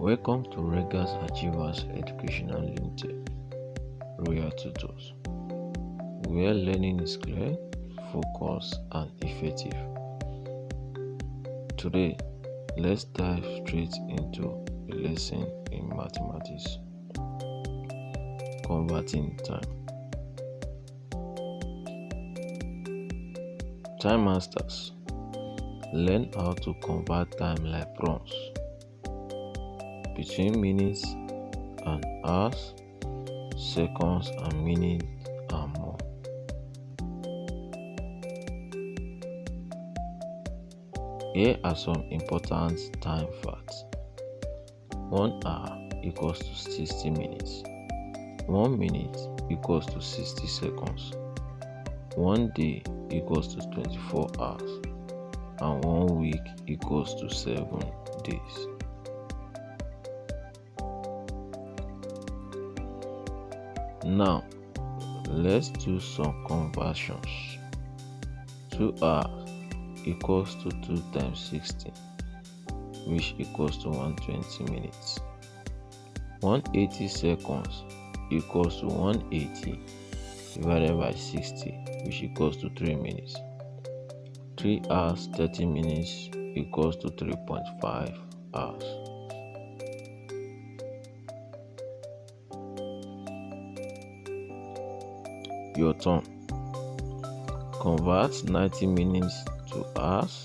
Welcome to Regal's Achievers Educational Limited, Royal Tutors, where learning is clear, focused, and effective. Today, let's dive straight into a lesson in mathematics, converting time. Time masters, learn how to convert time like pros between minutes and hours, seconds and minutes, and more. Here are some important time facts. 1 hour equals to 60 minutes. 1 minute equals to 60 seconds. 1 day equals to 24 hours. And 1 week equals to 7 days. Now, let's do some conversions. 2 hours equals to 2 times 60, which equals to 120 minutes. 180 seconds equals to 180 divided by 60, which equals to 3 minutes. 3 hours 30 minutes equals to 3.5 hours. Your turn. Convert 90 minutes to hours,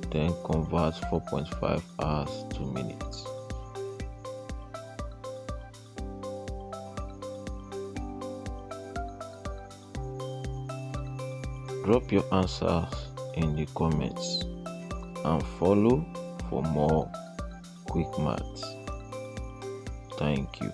then convert 4.5 hours to minutes. Drop your answers in the comments and follow for more quick maths. Thank you.